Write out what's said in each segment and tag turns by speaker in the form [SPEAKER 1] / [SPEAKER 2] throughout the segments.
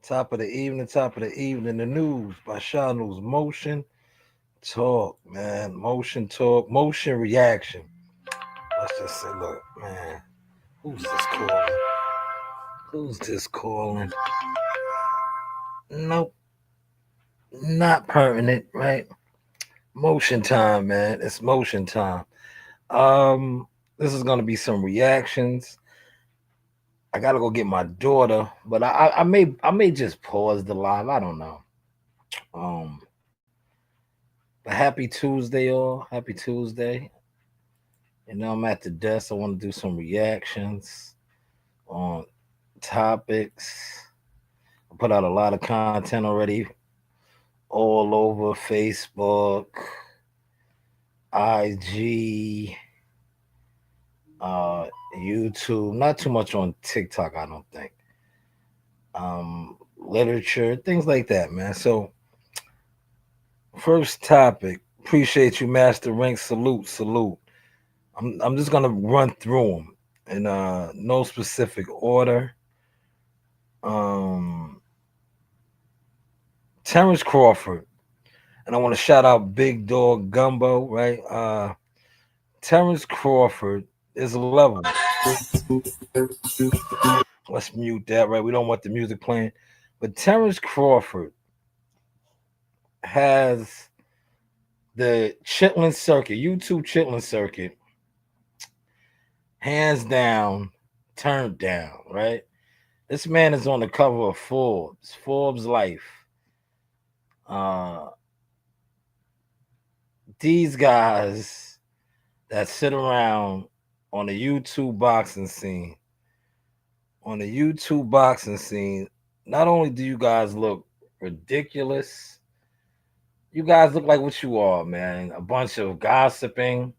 [SPEAKER 1] Top of the evening, top of the evening. The news by Shaw News. Motion talk, man. Motion talk, motion reaction. Let's just say, look, man, who's this calling? Who's this calling? Nope, not pertinent, right? Motion time, man. It's motion time. This is gonna be some reactions. I gotta go get my daughter, but I may just pause the live. I don't know. Um, but happy Tuesday, all. Happy Tuesday. I'm at the desk. I want to do some reactions on topics. I put out a lot of content already, all over Facebook, IG, uh, YouTube. Not too much on TikTok, I don't think. Literature, things like that, man. So, first topic. Appreciate you, Master Rank. Salute, salute. I'm just gonna run through them in no specific order. Um, Terrence Crawford, and I want to shout out Big Dog Gumbo, right? Terrence Crawford is a level. Let's mute that, right? We don't want the music playing. But Terrence Crawford has the Chitlin circuit, YouTube Chitlin circuit, hands down, turned down, right? This man is on the cover of Forbes Life. Uh, these guys that sit around on the YouTube boxing scene, not only do you guys look ridiculous, you guys look like what you are, man. A bunch of gossiping,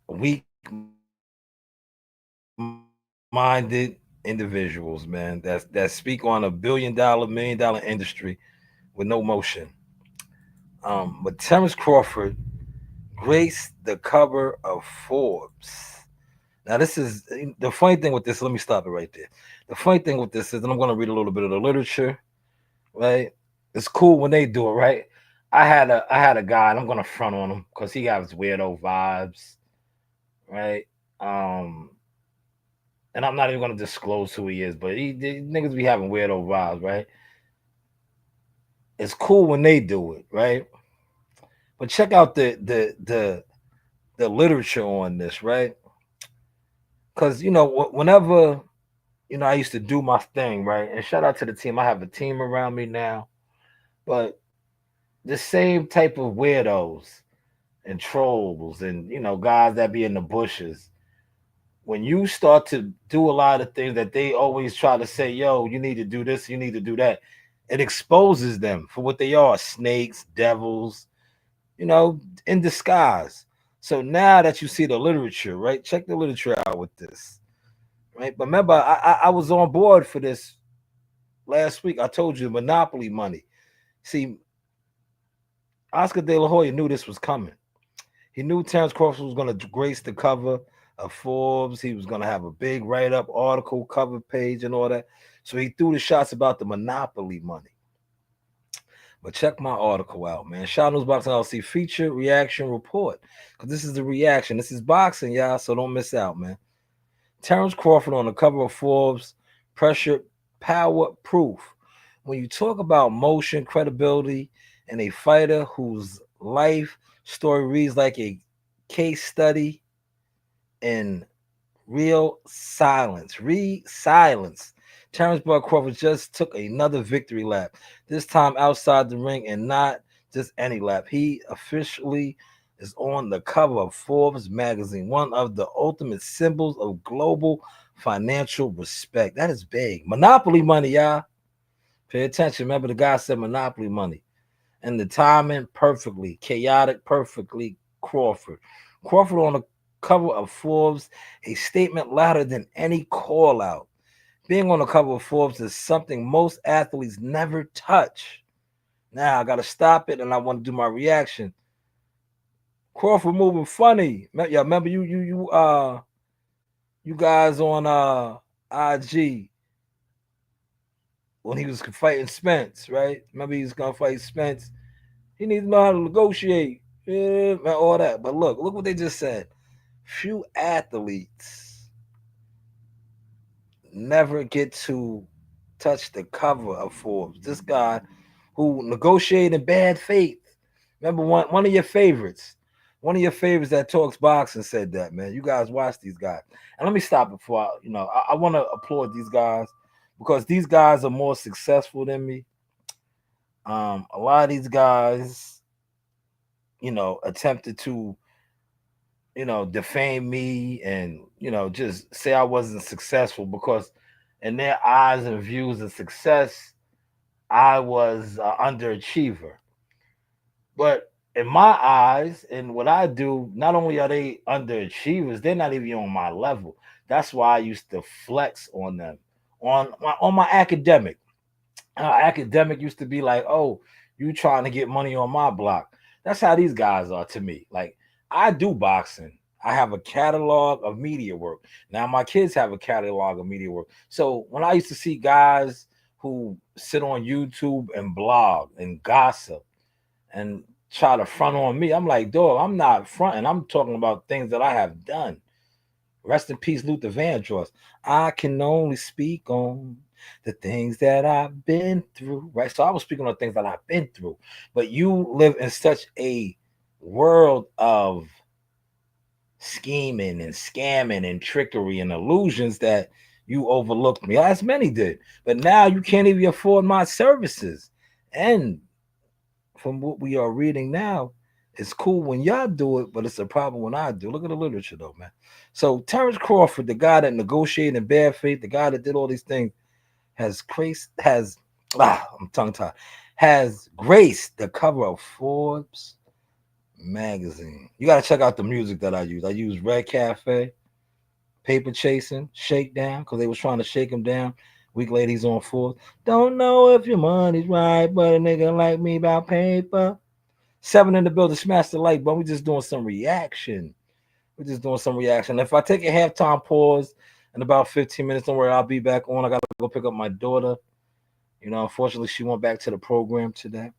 [SPEAKER 1] weak-minded individuals, man. That speak on a $1 billion, $1 million industry with no motion. But Terrence Crawford graced the cover of Forbes. Now, this is the funny thing with this. Let me stop it right there. The funny thing with this is, and I'm going to read a little bit of the literature, right? It's cool when they do it, right? I had a guy, and I'm going to front on him because he got his weirdo vibes, right? Um, and I'm not even going to disclose who he is, but niggas be having weirdo vibes, right? It's cool when they do it, right? But check out the literature on this, right? Because whenever I used to do my thing, right? And shout out to the team. I have a team around me now, but the same type of weirdos and trolls and guys that be in the bushes. When you start to do a lot of things that they always try to say, yo, you need to do this, you need to do that, it exposes them for what they are: snakes, devils, in disguise. So now that you see the literature, right? Check the literature out with this, right? But remember, I was on board for this last week. I told you monopoly money. See, Oscar De La Hoya knew this was coming. He knew Terrence Crawford was going to grace the cover of Forbes. He was going to have a big write-up, article, cover page, and all that. So he threw the shots about the monopoly money. But check my article out, man. Shot News Boxing LC feature reaction report. Because this is the reaction. This is boxing, y'all, so don't miss out, man. Terrence Crawford on the cover of Forbes, pressure, power, proof. When you talk about motion, credibility, and a fighter whose life story reads like a case study in real silence, silence. Terrence Bud Crawford just took another victory lap, this time outside the ring and not just any lap. He officially is on the cover of Forbes magazine, one of the ultimate symbols of global financial respect. That is big. Monopoly money, y'all. Pay attention. Remember, the guy said monopoly money. And the timing perfectly, chaotic perfectly, Crawford. Crawford on the cover of Forbes, a statement louder than any call out. Being on the cover of Forbes is something most athletes never touch. Now I gotta stop it and I want to do my reaction. Crawford moving funny. Yeah, remember you guys on IG when he was fighting Spence, right? Remember he was gonna fight Spence. He needs to know how to negotiate. Yeah, man, all that. But look what they just said. Few athletes never get to touch the cover of Forbes. This guy who negotiated in bad faith. Remember one of your favorites. One of your favorites that talks boxing said that, man. You guys watch these guys. And let me stop before I want to applaud these guys because these guys are more successful than me. A lot of these guys, attempted to, defame me and, just say I wasn't successful because in their eyes and views of success, I was an underachiever. But in my eyes and what I do, not only are they underachievers, they're not even on my level. That's why I used to flex on them on my academic. Academic used to be like, oh, you trying to get money on my block. That's how these guys are to me. Like, I do boxing. I have a catalog of media work. Now my kids have a catalog of media work. So when I used to see guys who sit on YouTube and blog and gossip and try to front on me, I'm like, dog, I'm not fronting. I'm talking about things that I have done. Rest in peace, Luther Vandross. I can only speak on the things that I've been through. Right. So I was speaking on things that I've been through. But you live in such a world of scheming and scamming and trickery and illusions that you overlooked me, as many did. But now you can't even afford my services. And from what we are reading now, it's cool when y'all do it, but it's a problem when I do. Look at the literature, though, man. So Terrence Crawford, the guy that negotiated in bad faith, the guy that did all these things, I'm tongue tied, has graced the cover of Forbes magazine. You got to check out the music that I use. I use Red Cafe, Paper Chasing, Shakedown, because they was trying to shake him down. Week later, he's on Forbes. Don't know if your money's right, but a nigga like me about paper. Seven in the building, smash the like button. We just doing some reaction. We're just doing some reaction. If I take a halftime pause in about 15 minutes, don't worry, I'll be back on. I gotta go pick up my daughter. Unfortunately, she went back to the program today.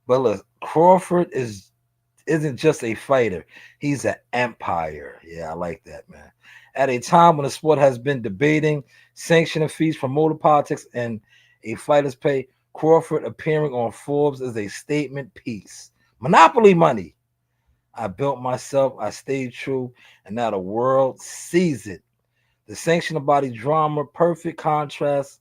[SPEAKER 1] But look, Crawford isn't just a fighter; he's an empire. Yeah, I like that, man. At a time when the sport has been debating sanctioning fees for motor politics and a fighter's pay, Crawford appearing on Forbes is a statement piece. Monopoly money. I built myself, I stayed true, and now the world sees it. The sanctioning body drama, perfect contrast.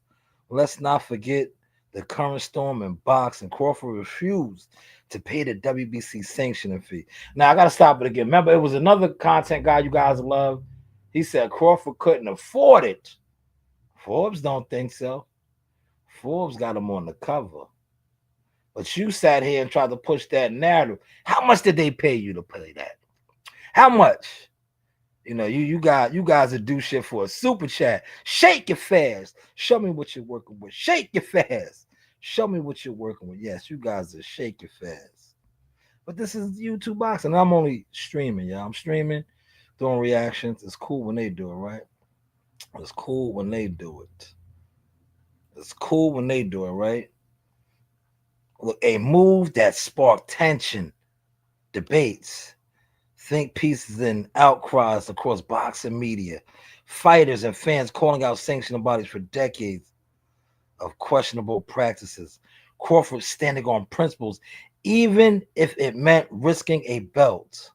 [SPEAKER 1] Let's not forget the current storm in boxing. Crawford refused to pay the WBC sanctioning fee. Now I gotta stop it again. Remember, it was another content guy you guys love. He said Crawford couldn't afford it. Forbes don't think so. Forbes got him on the cover. But you sat here and tried to push that narrative. How much did they pay you to play that? How much? You guys that do shit for a super chat. Shake your fast. Show me what you're working with. Shake your fast. Show me what you're working with. Yes, you guys are shake your fast. But this is YouTube boxing. I'm only streaming, y'all. I'm streaming, doing reactions. It's cool when they do it, right? It's cool when they do it. It's cool when they do it, right? Look, a move that sparked tension, debates, think pieces, and outcries across boxing media. Fighters and fans calling out sanctioning bodies for decades of questionable practices. Crawford standing on principles, even if it meant risking a belt.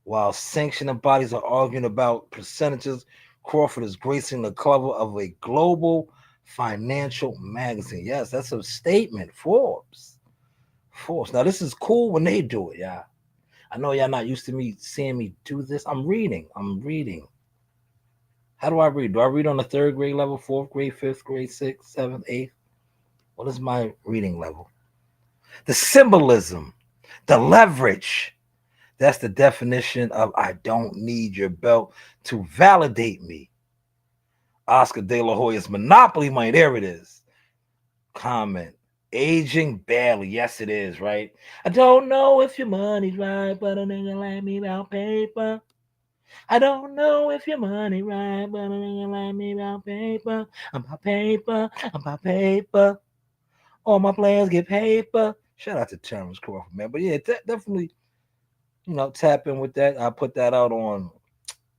[SPEAKER 1] While sanctioning bodies are arguing about percentages, Crawford is gracing the cover of a global financial magazine. Yes, that's a statement. Forbes. Now, this is cool when they do it, yeah. I know y'all not used to me seeing me do this. I'm reading. I'm reading. How do I read? Do I read on the third grade level, fourth grade, fifth grade, sixth, seventh, eighth? What is my reading level? The symbolism, the leverage. That's the definition of I don't need your belt to validate me. Oscar De La Hoya's Monopoly money. There it is. Comment. Aging badly. Yes, it is, right? I don't know if your money's right, but a nigga like me about paper. I don't know if your money right, but a nigga like me about paper. I'm about paper. I'm about paper. All my players get paper. Shout out to Terrence Crawford, man. But yeah, definitely, tap in with that. I put that out on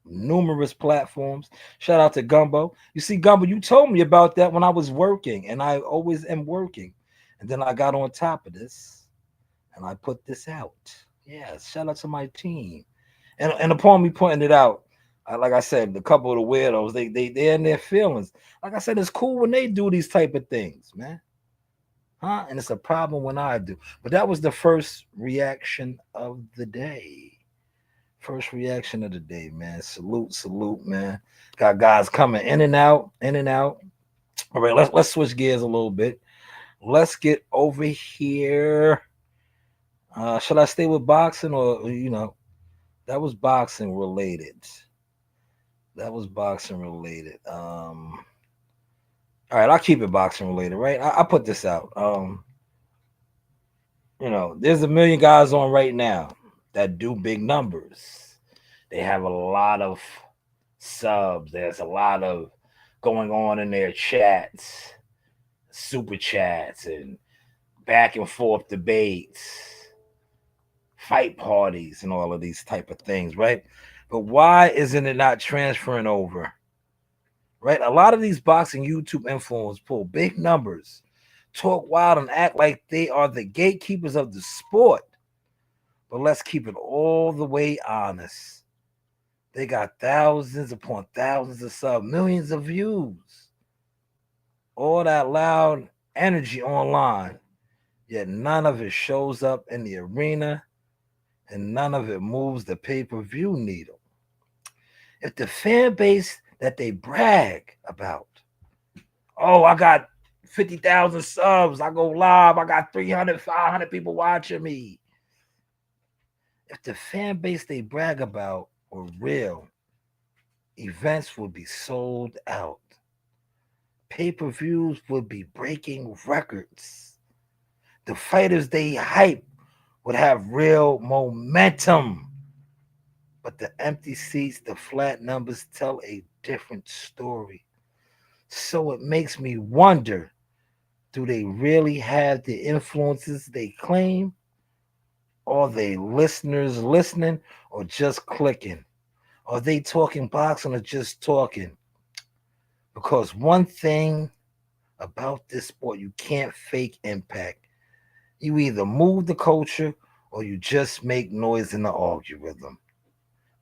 [SPEAKER 1] numerous platforms. Shout out to Gumbo. You see, Gumbo, you told me about that when I was working, and I always am working. And then I got on top of this and I put this out. Yes, shout out to my team. And upon me pointing it out, like I said, the couple of the weirdos, they're in their feelings. Like I said, it's cool when they do these type of things, man. Huh? And it's a problem when I do. But that was the first reaction of the day. First reaction of the day, man. Salute, salute, man. Got guys coming in and out, in and out. All right, let's switch gears a little bit. Let's get over here. Should I stay with boxing or that was boxing related? That was boxing related. All right, I'll keep it boxing related, right? I put this out. There's a million guys on right now that do big numbers. They have a lot of subs. There's a lot of going on in their chats, super chats, and back and forth debates, fight parties, and all of these type of things, right? But why isn't it not transferring over? Right? A lot of these boxing YouTube influencers pull big numbers, talk wild, and act like they are the gatekeepers of the sport. But let's keep it all the way honest. They got thousands upon thousands of subs, millions of views, all that loud energy online, yet none of it shows up in the arena and none of it moves the pay-per-view needle. If the fan base that they brag about, oh, I got 50,000 subs, I go live, I got 300, 500 people watching me. If the fan base they brag about were real, events would be sold out. Pay-per-views would be breaking records. The fighters they hype would have real momentum. But the empty seats, the flat numbers tell a different story. So it makes me wonder, do they really have the influences they claim? Are they listeners listening or just clicking? Are they talking boxing or just talking? Because one thing about this sport, you can't fake impact. You either move the culture or you just make noise in the algorithm.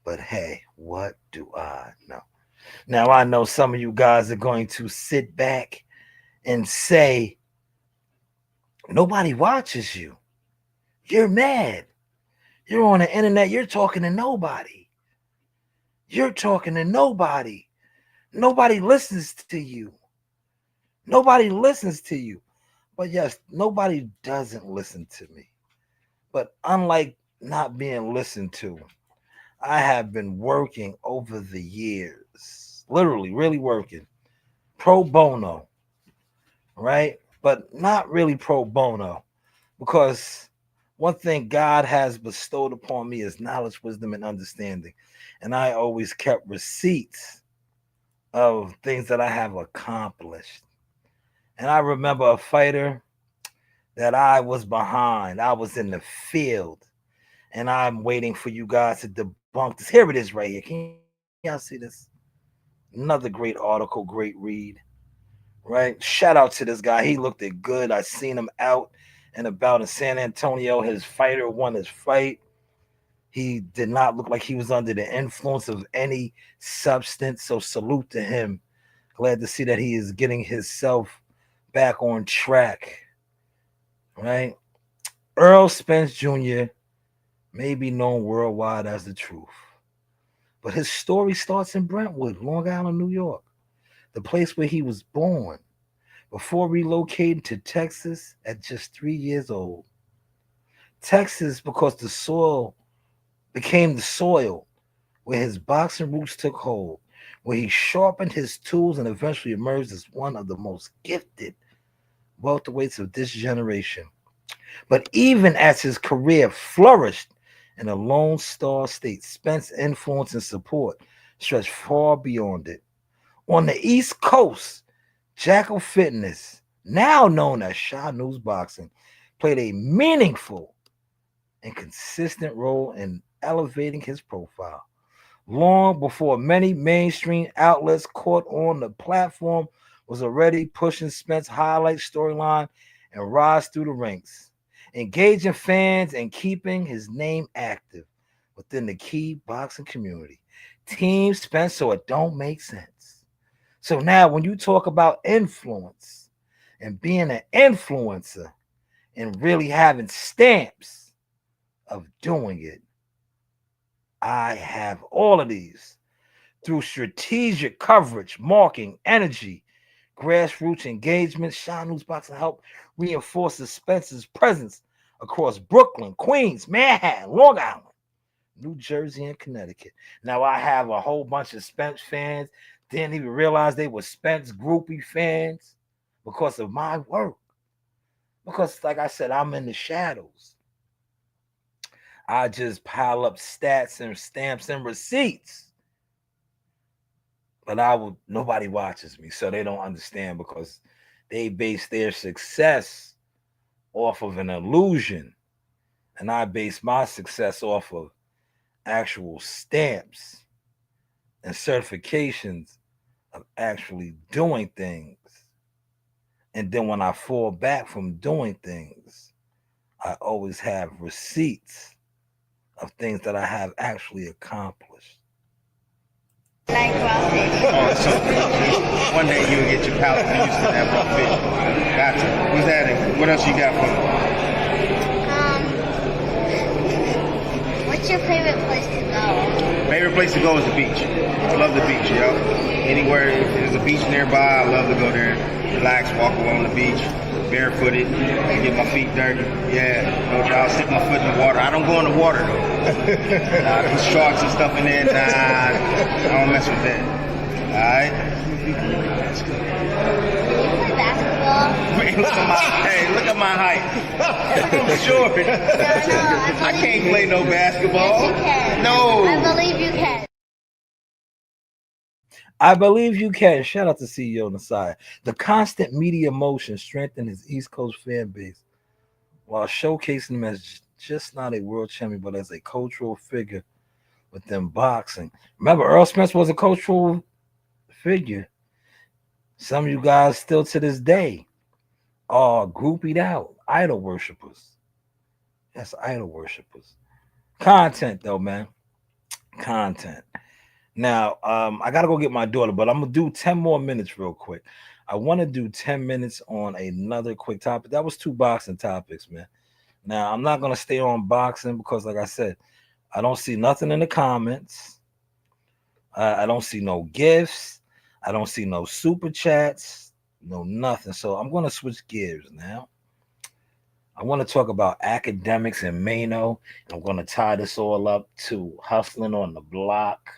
[SPEAKER 1] But hey, what do I know? Now, I know some of you guys are going to sit back and say, nobody watches you. You're mad. You're on the internet. You're talking to nobody. You're talking to nobody. Nobody listens to you. Nobody listens to you. But yes, nobody doesn't listen to me. But unlike not being listened to, I have been working over the years, literally, really working pro bono, right? But not really pro bono because one thing God has bestowed upon me is knowledge, wisdom, and understanding. And I always kept receipts of things that I have accomplished. And I remember a fighter that I was behind. I was in the field and I'm waiting for you guys to debunk this. Here it is right here. Can y'all see this? Another great article, great read. Right? Shout out to this guy. He looked it good. I seen him out and about in San Antonio. His fighter won his fight. He did not look like he was under the influence of any substance. So salute to him. Glad to see that he is getting himself back on track. Right? Earl Spence Jr. may be known worldwide as the truth. But his story starts in Brentwood, Long Island, New York, the place where he was born, before relocating to Texas at just 3 years old. Texas, because the soil became the soil where his boxing roots took hold, where he sharpened his tools and eventually emerged as one of the most gifted welterweights of this generation. But even as his career flourished in a Lone Star state, Spence's influence and support stretched far beyond it. On the East Coast, Jackal Fitness, now known as Shaw News Boxing, played a meaningful and consistent role in elevating his profile. Long before many mainstream outlets caught on, the platform was already pushing Spence's highlight storyline and rise through the ranks, engaging fans and keeping his name active within the key boxing community. Team Spence, so it don't make sense. So now when you talk about influence and being an influencer and really having stamps of doing it, I have all of these through strategic coverage, marking, energy, grassroots engagement. Shine News Boxing helped reinforce Spence's presence across Brooklyn, Queens, Manhattan, Long Island, New Jersey, and Connecticut. Now I have a whole bunch of Spence fans. Didn't even realize they were Spence groupie fans because of my work. Because, like I said, I'm in the shadows. I just pile up stats and stamps and receipts. But nobody watches me, so they don't understand because they base their success off of an illusion. And I base my success off of actual stamps and certifications of actually doing things. And then when I fall back from doing things, I always have receipts of things that I have actually accomplished.
[SPEAKER 2] Like raw fish.
[SPEAKER 3] Oh, so one day you'll get your palate used to that raw fish. Gotcha. What's that? What else you got for
[SPEAKER 2] Um, what's your favorite place to go?
[SPEAKER 3] me? Favorite place to go is the beach. I love the beach, yo. Anywhere if there's a beach nearby, I love to go there, relax, walk along the beach, barefooted, get my feet dirty. Yeah, no doubt. Stick my foot in the water. I don't go in the water though. Nah, there's sharks and stuff in there. Nah, I don't mess with that. All right. That's good.
[SPEAKER 2] Do you play basketball?
[SPEAKER 3] Man, look at my height. I'm short.
[SPEAKER 2] No,
[SPEAKER 3] I can't play no basketball.
[SPEAKER 2] Yes, you can.
[SPEAKER 3] No.
[SPEAKER 2] I believe you can.
[SPEAKER 1] I believe you can. Shout out to CEO Nasai. The constant media motion strengthened his East Coast fan base while showcasing him as just not a world champion, but as a cultural figure within boxing. Remember, Earl Spence was a cultural figure. Some of you guys still to this day are groupied out, idol worshippers. Yes, idol worshippers. Content, though, man. Content. Now, I gotta go get my daughter, but I'm gonna do 10 more minutes real quick. I want to do 10 minutes on another quick topic. That was two boxing topics, man. Now, I'm not gonna stay on boxing because, like I said, I don't see nothing in the comments. I don't see no gifts. I don't see no super chats, no nothing. So I'm gonna switch gears now. I want to talk about academics and Mano. I'm gonna tie this all up to hustling on the block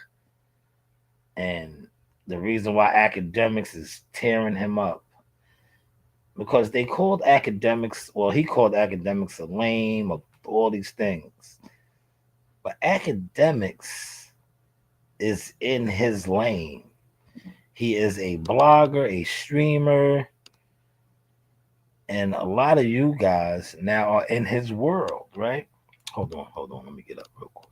[SPEAKER 1] and the reason why academics is tearing him up because they called academics, well, he called academics a lame, or all these things. But academics is in his lane. He is a blogger, a streamer, and a lot of you guys now are in his world, right? Hold on. Let me get up real quick.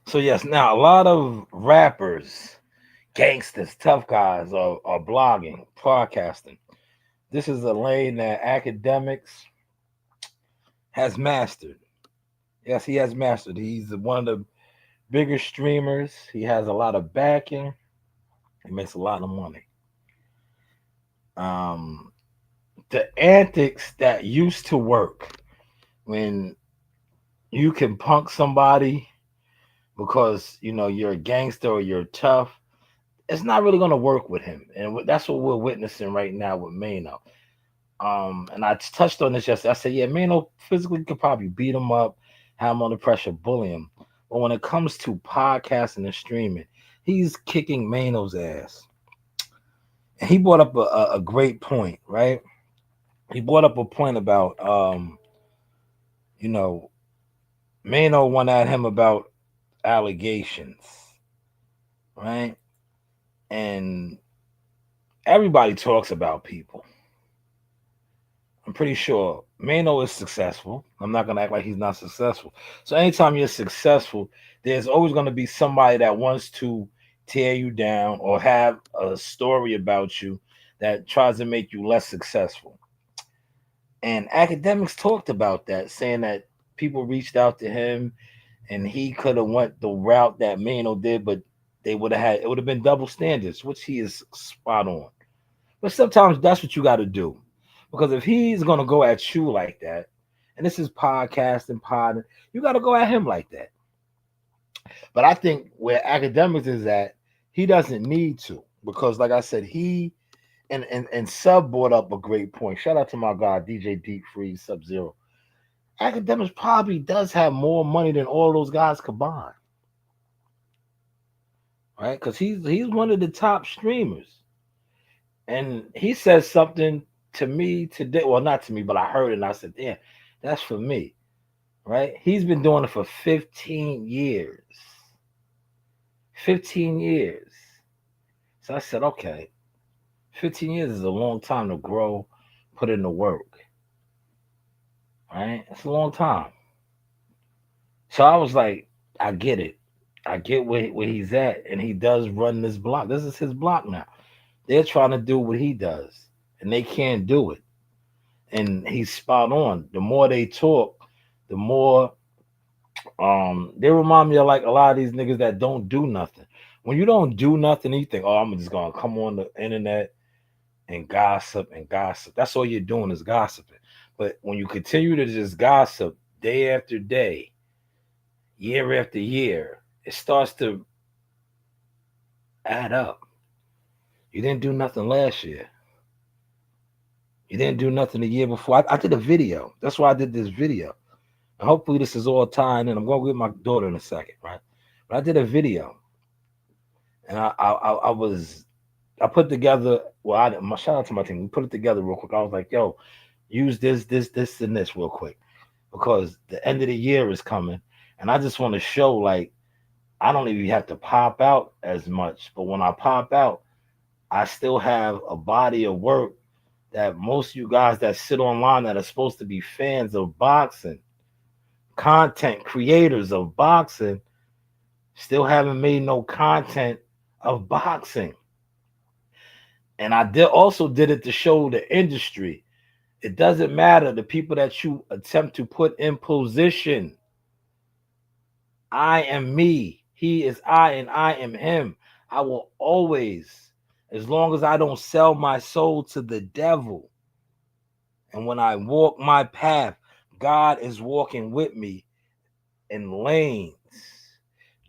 [SPEAKER 1] So yes, now a lot of rappers, gangsters, tough guys are blogging, podcasting. This is a lane that academics has mastered. Yes, he has mastered. He's one of the bigger streamers. He has a lot of backing. He makes a lot of money. Um, the antics that used to work when you can punk somebody because you're a gangster or you're tough, it's not really going to work with him, and that's what we're witnessing right now with Mano. And I touched on this yesterday. I said, yeah, Mano physically could probably beat him up, have him under pressure, bully him. But when it comes to podcasting and streaming, he's kicking Mano's ass. And he brought up a great point, right? He brought up a point about, you know, Mano went at him about allegations, right? And everybody talks about people. I'm pretty sure Mano is successful. I'm not gonna act like he's not successful. So anytime you're successful, there's always gonna be somebody that wants to tear you down or have a story about you that tries to make you less successful. And academics talked about that, saying that people reached out to him and he could have went the route that Mano did, but they would have had it would have been double standards, which he is spot on. But sometimes that's what you got to do. Because if he's going to go at you like that, and this is podcast and pod, you got to go at him like that. But I think where academics is at, he doesn't need to. Because, like I said, he and Sub brought up a great point. Shout out to my guy, DJ Deep Freeze Sub Zero. Academics probably does have more money than all those guys combined, right? Because he's one of the top streamers. And he said something to me today. Well, not to me, but I heard it and I said, "Damn, that's for me." Right? He's been doing it for 15 years. 15 years. So I said, okay, 15 years is a long time to grow, put in the work. Right? It's a long time. So I was like, I get it. I get where he's at. And he does run this block. This is his block now. They're trying to do what he does. And they can't do it. And he's spot on. The more they talk, the more they remind me of like a lot of these niggas that don't do nothing. When you don't do nothing, you think, oh, I'm just gonna come on the internet and gossip and gossip. That's all you're doing is gossiping. But when you continue to just gossip day after day, year after year, it starts to add up. You didn't do nothing last year. You didn't do nothing the year before. I did a video. That's why I did this video. And hopefully this is all tying in. I'm going to get my daughter in a second, right? But I did a video, and I put together. Well, my shout out to my team. We put it together real quick. I was like, yo, use this, and this real quick because the end of the year is coming, and I just want to show like I don't even have to pop out as much, but when I pop out, I still have a body of work that most of you guys that sit online that are supposed to be fans of boxing, content creators of boxing, still haven't made no content of boxing. And I did it to show the industry. It doesn't matter the people that you attempt to put in position. I am me. He is I and I am him. I will always, as long as I don't sell my soul to the devil. And when I walk my path, God is walking with me in lanes,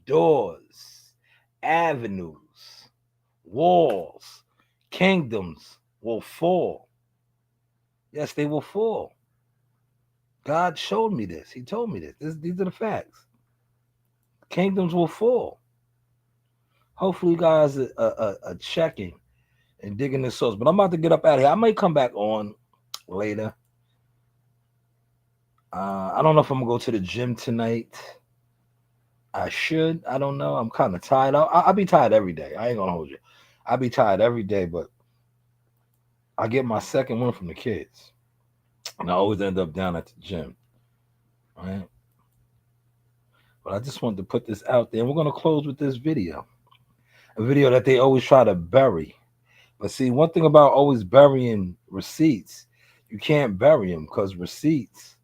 [SPEAKER 1] doors, avenues, walls, kingdoms will fall. Yes, they will fall. God showed me this. He told me this. These are the facts. Kingdoms will fall. Hopefully, you guys are checking and digging the source. But I'm about to get up out of here. I might come back on later. I don't know if I'm gonna go to the gym tonight. I should. I don't know. I'm kind of tired. I'll be tired every day. I ain't gonna hold you. I'll be tired every day, but I get my second one from the kids, and I always end up down at the gym. Right. But I just wanted to put this out there. And we're going to close with this video. A video that they always try to bury. But see, one thing about always burying receipts, you can't bury them because receipts.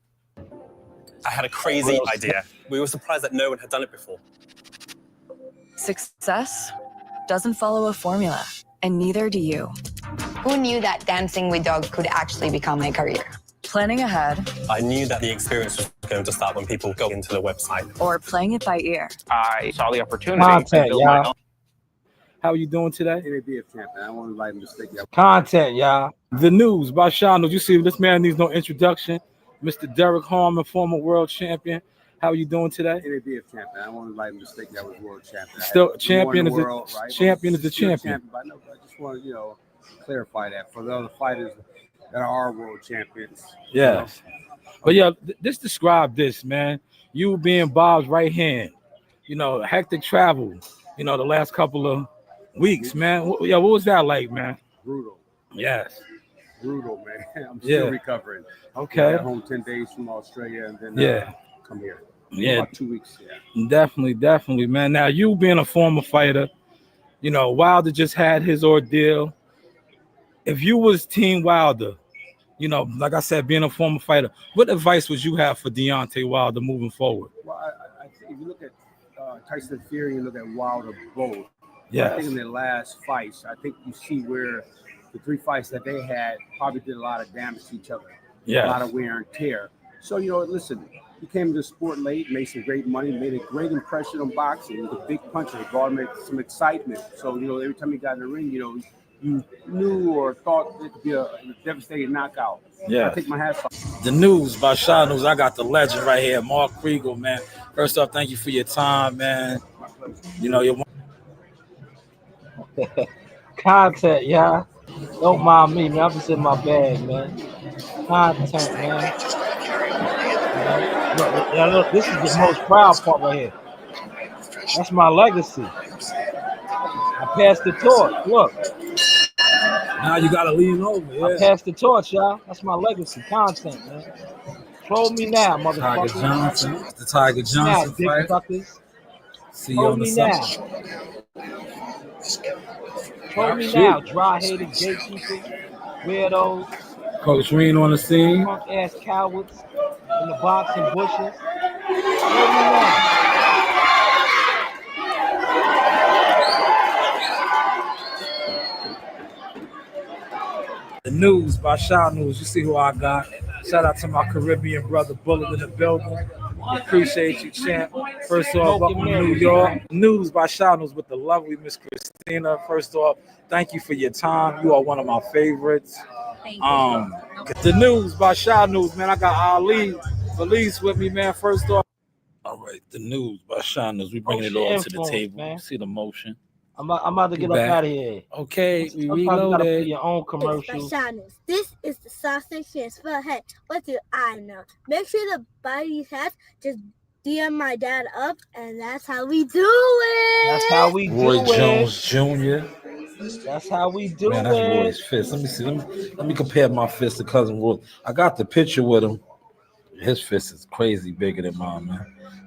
[SPEAKER 4] I had a crazy idea. We were surprised that no one had done it before.
[SPEAKER 5] Success doesn't follow a formula, and neither do you.
[SPEAKER 6] Who knew that dancing with dogs could actually become my career?
[SPEAKER 5] Planning ahead
[SPEAKER 4] I knew that the experience was going to start when people go into the website.
[SPEAKER 5] or playing it by ear.
[SPEAKER 7] I saw the opportunity
[SPEAKER 1] Content,
[SPEAKER 7] to build my
[SPEAKER 1] y'all.
[SPEAKER 7] own.
[SPEAKER 1] How are you doing today?
[SPEAKER 8] NABF champion. I don't want to invite him to stick you.
[SPEAKER 1] Content, y'all. The news by Sean. You see, this man needs no introduction. Mr. Derek Harmon, former world champion. How are you doing today?
[SPEAKER 8] NABF champion. I don't want to invite him to stick you. I was world champion.
[SPEAKER 1] Still champion is
[SPEAKER 8] world,
[SPEAKER 1] the
[SPEAKER 8] right?
[SPEAKER 1] champion is the
[SPEAKER 8] Still
[SPEAKER 1] champion.
[SPEAKER 8] But I just want to, clarify that for the other fighters that are world champions.
[SPEAKER 1] Yes. But yeah, just describe this, man. You being Bob's right hand, hectic travel, the last couple of weeks, man. What was that like, man?
[SPEAKER 8] Brutal.
[SPEAKER 1] Yes.
[SPEAKER 8] Brutal, man. I'm still recovering.
[SPEAKER 1] Okay.
[SPEAKER 8] I got home 10 days from Australia and then come here.
[SPEAKER 1] Yeah.
[SPEAKER 8] About 2 weeks. Yeah.
[SPEAKER 1] Definitely, man. Now, you being a former fighter, Wilder just had his ordeal. If you was Team Wilder, like I said, being a former fighter, what advice would you have for Deontay Wilder moving forward?
[SPEAKER 8] Well, I think if you look at Tyson Fury and look at Wilder both,
[SPEAKER 1] Yes.
[SPEAKER 8] I think in their last fights, I think you see where the 3 fights that they had probably did a lot of damage to each other.
[SPEAKER 1] Yes.
[SPEAKER 8] A lot of wear and tear. So, listen, he came to the sport late, made some great money, made a great impression on boxing. He was a big puncher. It brought him some excitement. So, every time he got in the ring, you knew or thought it could be a devastating knockout.
[SPEAKER 1] Yeah.
[SPEAKER 8] I take my hats off.
[SPEAKER 1] The news by Shaw News. I got the legend right here, Mark Kriegel, man. First off, thank you for your time, man. You're content, yeah. Don't mind me, man. I'm just in my bag, man. Content, man. Look, this is the most proud part right here. That's my legacy. I passed the torch. Look. Now you gotta lean over. Yeah. I passed the torch, y'all. That's my legacy. Content, man. Troll me now, motherfucker.
[SPEAKER 9] Tiger Johnson. The Tiger Johnson
[SPEAKER 1] now,
[SPEAKER 9] fight. See you
[SPEAKER 1] Troll
[SPEAKER 9] on the
[SPEAKER 1] me
[SPEAKER 9] side.
[SPEAKER 1] now. Troll me now. Dry-hated gatekeepers, weirdos,
[SPEAKER 9] Coach Reen on the scene.
[SPEAKER 1] punk-ass cowards in the boxing bushes. Troll me now. The news by Shaw News. You see who I got. Shout out to my Caribbean brother Bullet in the building. Appreciate you, champ. First off, welcome to New York. News by Shaw News with the lovely Miss Christina. First off, thank you for your time. You are one of my favorites. The news by Shaw News, man. I got Ali Felice with me, man. First off. All right, the news by Shaw News. We bringing it all to the table. Man. See the motion. I'm about to get up out of here. Okay, we reloaded. Your own commercial.
[SPEAKER 2] This is the sausage transfer. Hey, what do I know? Make sure to buy these hats. Just DM my dad up, and that's how we do it.
[SPEAKER 1] That's how we do
[SPEAKER 9] Roy
[SPEAKER 1] it.
[SPEAKER 9] Jones Jr.
[SPEAKER 1] That's how we do
[SPEAKER 9] Man,
[SPEAKER 1] it.
[SPEAKER 9] that's Roy's fist. Let me see. Let me compare my fist to Cousin Roy. I got the picture with him. His fist is crazy bigger than mine, man.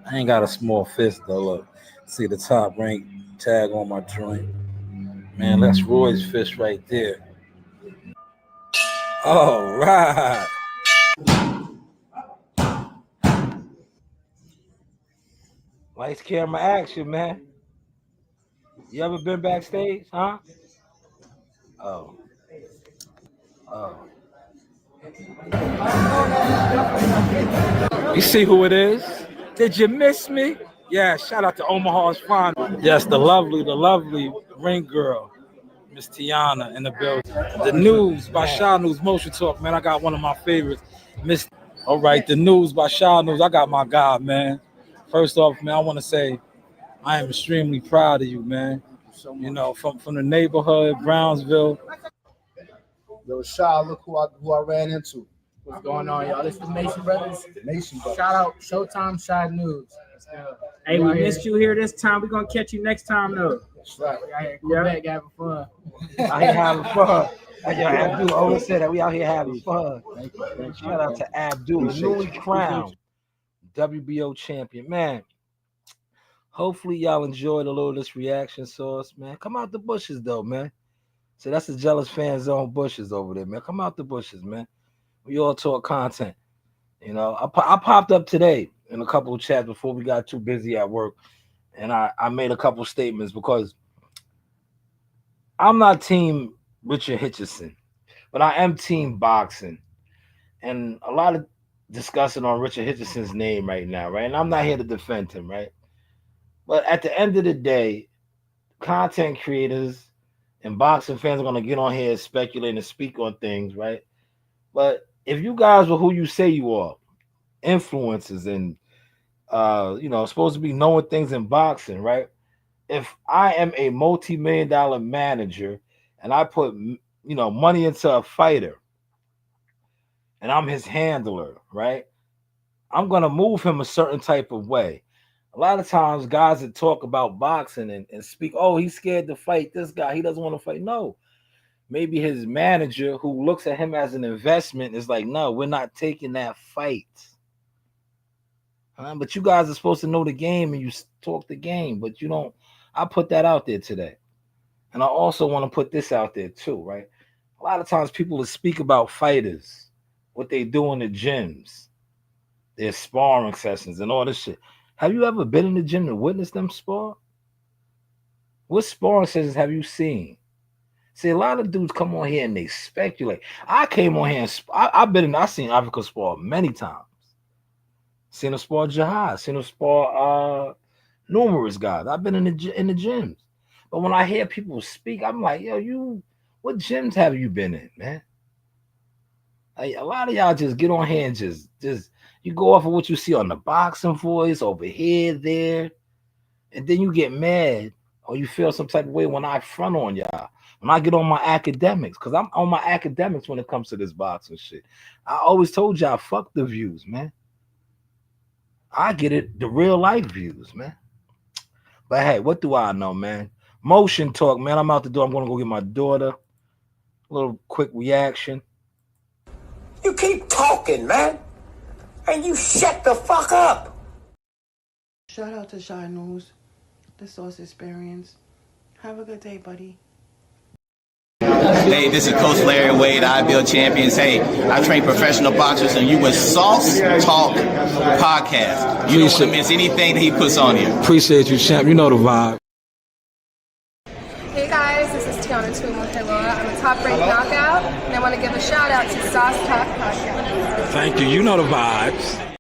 [SPEAKER 9] I ain't got a small fist though. Look, see the top rank tag on my joint. Man, that's Roy's fist right there. All right.
[SPEAKER 1] Lights, camera, action, man. You ever been backstage, huh? Oh. You see who it is? Did you miss me? Yeah, shout out to Omaha's Fine. Yes, the lovely ring girl, Miss Tiana in the building. The news by Shaw News Motion Talk, man. I got one of my favorites, Miss. All right, the news by Shaw News. I got my guy, man. First off, man, I want to say I am extremely proud of you, man. From the neighborhood, Brownsville.
[SPEAKER 10] Yo, Shaw, look who I ran into. What's going on, y'all? This is Nation Brothers. Nation Brothers. Shout out Showtime Shaw News. Let's go.
[SPEAKER 7] Hey, we missed you here this time. We're going to catch you next time, though.
[SPEAKER 10] That's right. We're back having fun.
[SPEAKER 1] Out here having fun. Abdul always said that we out here having fun. Shout out to Abdul, newly crowned WBO champion. Man,
[SPEAKER 9] Hopefully y'all enjoyed a little of this reaction sauce, man. Come out the bushes though, man. So that's the jealous fan zone bushes over there, man. Come out the bushes, man. We all talk content. You know, I popped up today in a couple of chats before we got too busy at work, and I made a couple statements because I'm not team Richard Hitchison, but I am team boxing. And a lot of discussing on Richard Hitchison's name right now, right? And I'm not here to defend him, right? But at the end of the day, content creators and boxing fans are going to get on here and speculate and speak on things, right? But if you guys were who you say you are, influencers and supposed to be knowing things in boxing, right? If I am a multi-million-dollar manager and I put money into a fighter and I'm his handler, right? I'm gonna move him a certain type of way. A lot of times guys that talk about boxing and speak, oh, he's scared to fight this guy, he doesn't want to fight. No, maybe his manager who looks at him as an investment is like, no, we're not taking that fight. But you guys are supposed to know the game and you talk the game, but you don't. I put that out there today. And I also want to put this out there too, right? A lot of times people will speak about fighters, what they do in the gyms, their sparring sessions and all this shit. Have you ever been in the gym to witness them spar? What sparring sessions have you seen? See, a lot of dudes come on here and they speculate. I came on here and I've seen Africa spar many times. Seen him spar Jihad, seen him spar numerous guys. I've been in the gyms. But when I hear people speak, I'm like, yo, what gyms have you been in, man? Like, a lot of y'all just get on here and just you go off of what you see on the Boxing Voice over here, there, and then you get mad or you feel some type of way when I front on y'all. When I get on my academics, because I'm on my academics when it comes to this boxing shit. I always told y'all, fuck the views, man. I get it, the real life views, man. But hey, what do I know, man? Motion talk, man. I'm out the door. I'm gonna go get my daughter. A little quick reaction.
[SPEAKER 11] You keep talking, man, and you shut the fuck up.
[SPEAKER 12] Shout out to Shy News, the Sauce Experience. Have a good day, buddy.
[SPEAKER 13] Hey, this is Coach Larry Wade, IBL Champions. Hey, I train professional boxers, and you with Sauce Talk Podcast. You don't want to miss anything that he puts on here.
[SPEAKER 9] Appreciate you, champ. You know the vibe.
[SPEAKER 14] Hey guys, this is Tiana Tumo-Keloa. I'm a top-ranked knockout, and I want to give a shout out to Sauce Talk Podcast.
[SPEAKER 9] Thank you. You know the vibes.